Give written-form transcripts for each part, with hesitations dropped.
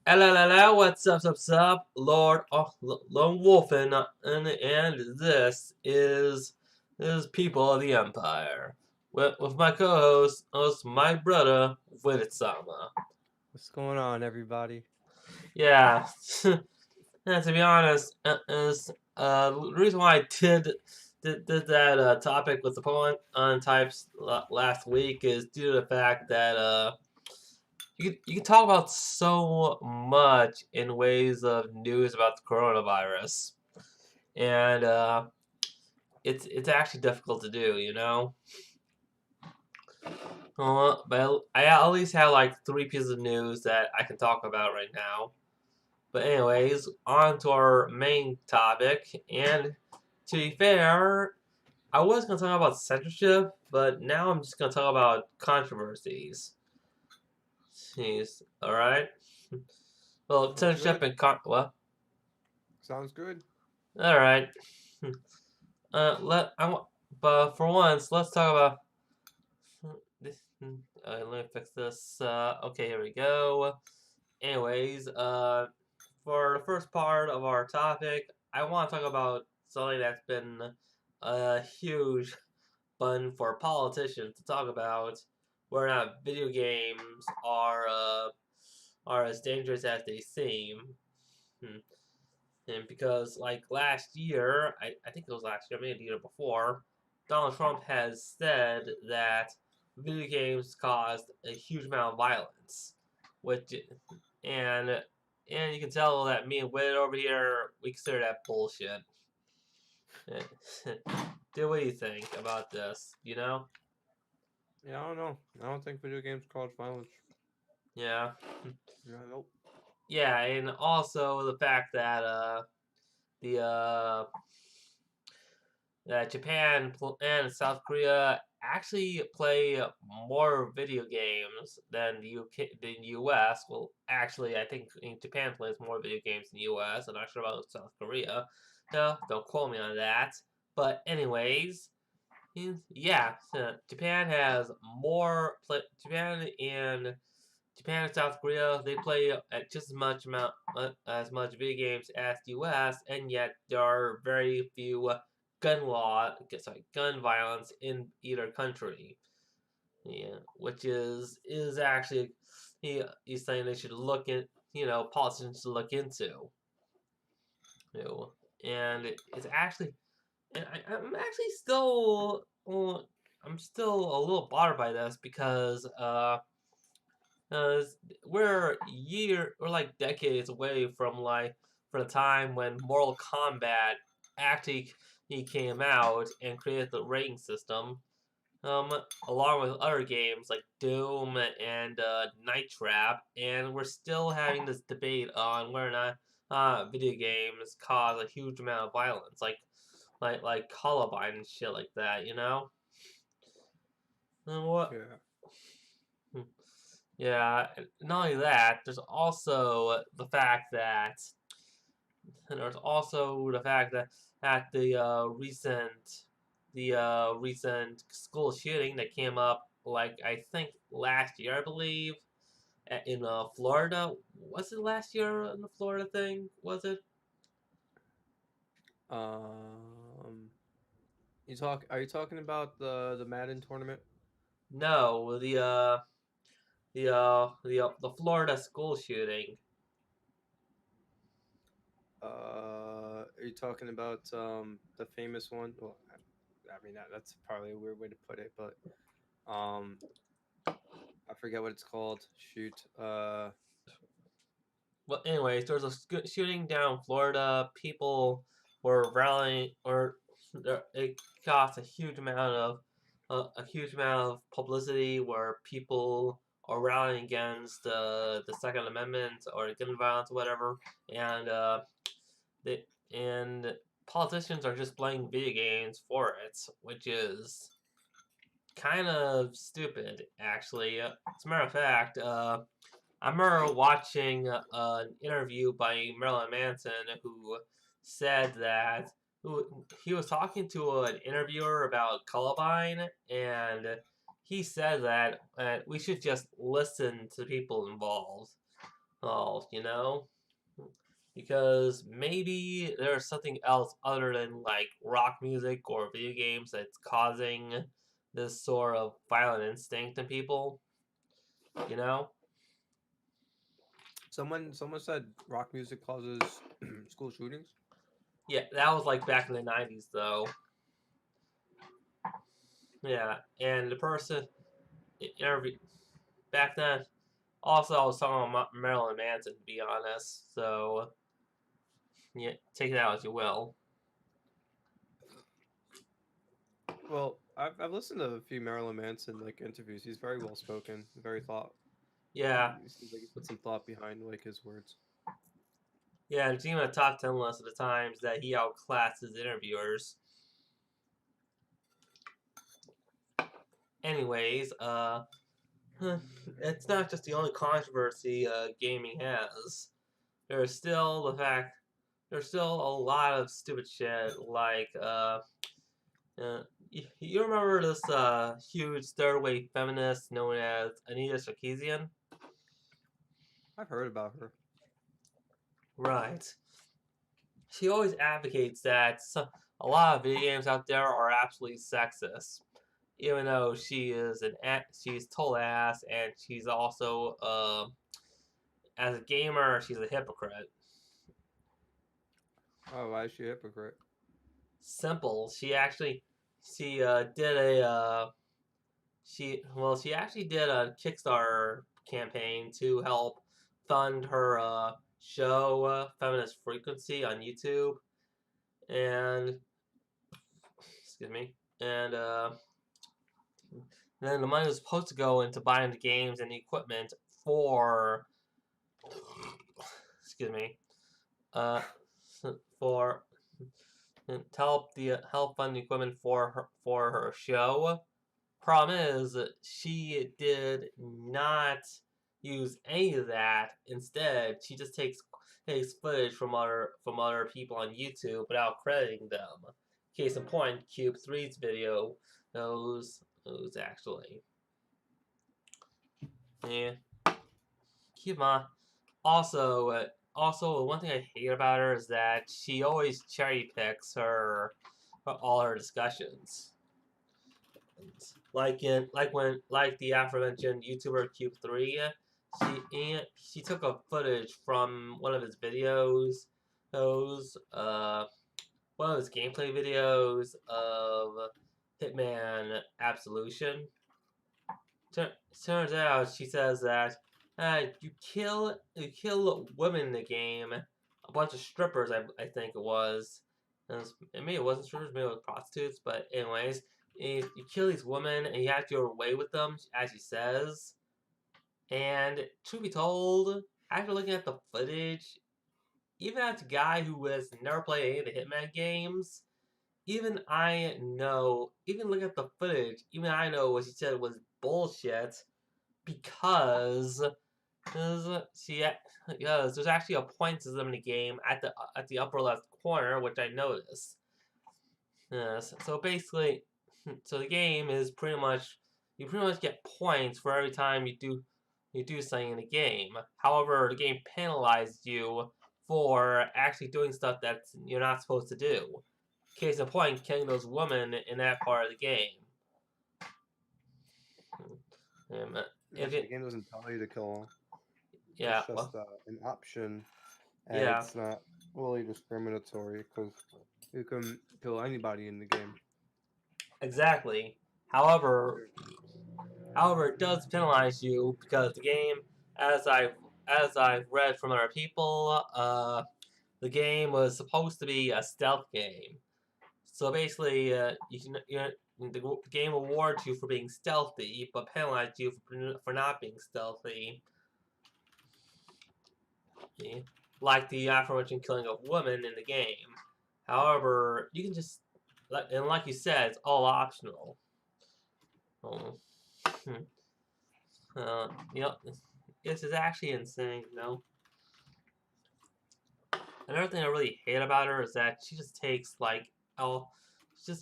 Hello, what's up, Lord Lone Wolf, and this is People of the Empire with my co-host, my brother Widitsama. What's going on, everybody? Yeah, and to be honest, the reason why I did that topic with the Pokemon on types last week is due to the fact that you can talk about so much in ways of news about the coronavirus, and it's actually difficult to do, you know. But I at least have like three pieces of news that I can talk about right now. But anyways, on to our main topic. And to be fair, I was gonna talk about censorship, but now I'm just gonna talk about controversies. Jeez, all right. Well, Sounds censorship good. and what? Sounds good. All right. Let I want, but for once, let's talk about this. Let me fix this. Okay, here we go. Anyways, for the first part of our topic, I want to talk about something that's been a huge fun for politicians to talk about, whether or not video games are as dangerous as they seem. Hmm. And because, like last year, I think it was last year, maybe the year before, Donald Trump has said that video games caused a huge amount of violence, which and and you can tell that me and Wit over here we consider that bullshit. Dude, what do you think about this? You know? Yeah, I don't know. I don't think video games cause violence. Yeah, Yeah, nope. yeah, and also the fact that the that Japan and South Korea actually play more video games than the US. Well, actually, I think Japan plays more video games than the US. I'm not sure about South Korea. No, don't quote me on that. But anyways, yeah, Japan has more play. Japan and South Korea, they play at just as much video games as the U.S., and yet there are very few gun violence in either country. Yeah, which is actually he's saying they should look at politicians to look into. You know, and it's actually and I'm actually still I'm still a little bothered by this because Uh, we're like decades away from the time when Mortal Kombat actually he came out and created the rating system, um, along with other games like Doom and Night Trap, and we're still having this debate on whether or not video games cause a huge amount of violence, like Columbine and shit like that, you know. And what Yeah. Yeah, and not only that, there's also the fact that at the recent school shooting that came up, like I think last year, I believe, in Florida. Was it last year in the Florida thing? Was it? Um. You talk? Are you talking about the Madden tournament? No, the Florida school shooting. Are you talking about the famous one? Well, I mean that's probably a weird way to put it, but um, I forget what it's called. Shoot. Well, anyways, there was a shooting down in Florida. People were rallying, or it caused a huge amount of publicity where people are rallying against the Second Amendment or gun violence, or whatever, and they and politicians are just blaming video games for it, which is kind of stupid, actually. As a matter of fact, I remember watching an interview by Marilyn Manson who said that he was talking to an interviewer about Columbine, and he said that we should just listen to people involved. Oh, because maybe there's something else other than like rock music or video games that's causing this sort of violent instinct in people, you know? Someone said rock music causes school shootings. Yeah, that was like back in the 90s though. Yeah, and the person interviewed back then also I was talking about Marilyn Manson to be honest, so yeah, take it out as you will. Well, I've listened to a few Marilyn Manson like interviews. He's very well spoken, very thought. Yeah, He seems like he put some thought behind like his words. yeah, and it's even a top 10 list of the times that he outclassed his interviewers. Anyways, it's not just the only controversy gaming has. There's still the fact there's still a lot of stupid shit like you remember this huge third wave feminist known as Anita Sarkeesian? I've heard about her. Right. She always advocates that a lot of video games out there are absolutely sexist, even though she's total ass and she's also as a gamer she's a hypocrite. Oh, why is she a hypocrite? Simple. She did a she actually did a Kickstarter campaign to help fund her show Feminist Frequency on YouTube, and excuse me, and then the money was supposed to go into buying the games and the equipment for excuse me uh for to help fund the equipment for her show. Problem is that she did not use any of that. Instead, she just takes footage from other people on YouTube without crediting them. Case in point, Cube 3's video. Those actually. Yeah. Keep on. Also, one thing I hate about her is that she always cherry picks all her discussions. Like the aforementioned YouTuber Cube3, she took a footage from one of his videos, those one of his gameplay videos of Hitman Absolution. Turns out she says that you kill women in the game, a bunch of strippers I think it was. Maybe it wasn't strippers, maybe it was prostitutes, but anyways, you kill these women and you have your way with them, as she says. And truth be told, after looking at the footage, even as a guy who has never played any of the Hitman games, even looking at the footage, even I know what she said was bullshit because because there's actually a point system in the game at the upper left corner, which I noticed. So basically, so the game is pretty much you pretty much get points for every time you do something in the game. However, the game penalizes you for actually doing stuff that you're not supposed to do. Case in point, killing those women in that part of the game. If The it, game doesn't tell you to kill them. yeah, It's just well, an option, and yeah, it's not really discriminatory because you can kill anybody in the game. exactly. However, However, it does penalize you because the game, as I've read from other people, the game was supposed to be a stealth game. So basically, the game awards you for being stealthy, but penalizes you for not being stealthy. Yeah. Like the aforementioned killing of women in the game. However, you can just, and like you said, it's all optional. Oh. Uh, you know, this is actually insane, Another thing I really hate about her is that she just takes like oh,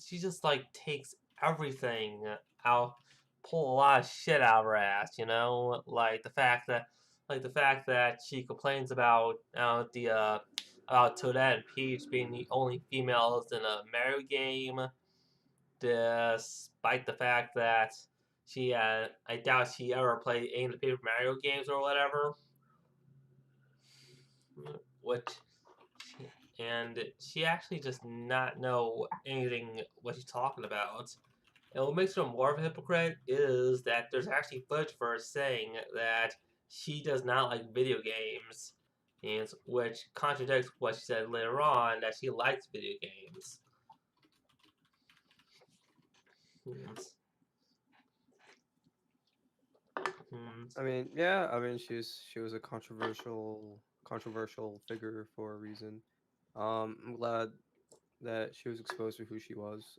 she just like takes everything out, pull a lot of shit out of her ass. Like the fact that like the fact that she complains about the about Toadette and Peach being the only females in a Mario game, despite the fact that I doubt she ever played any of the Paper Mario games or whatever, which and she actually does not know anything what she's talking about. And what makes her more of a hypocrite is that there's actually footage for her saying that she does not like video games, and which contradicts what she said later on that she likes video games. And, and, I mean, yeah, I mean, she was a controversial figure for a reason. I'm glad that she was exposed to who she was.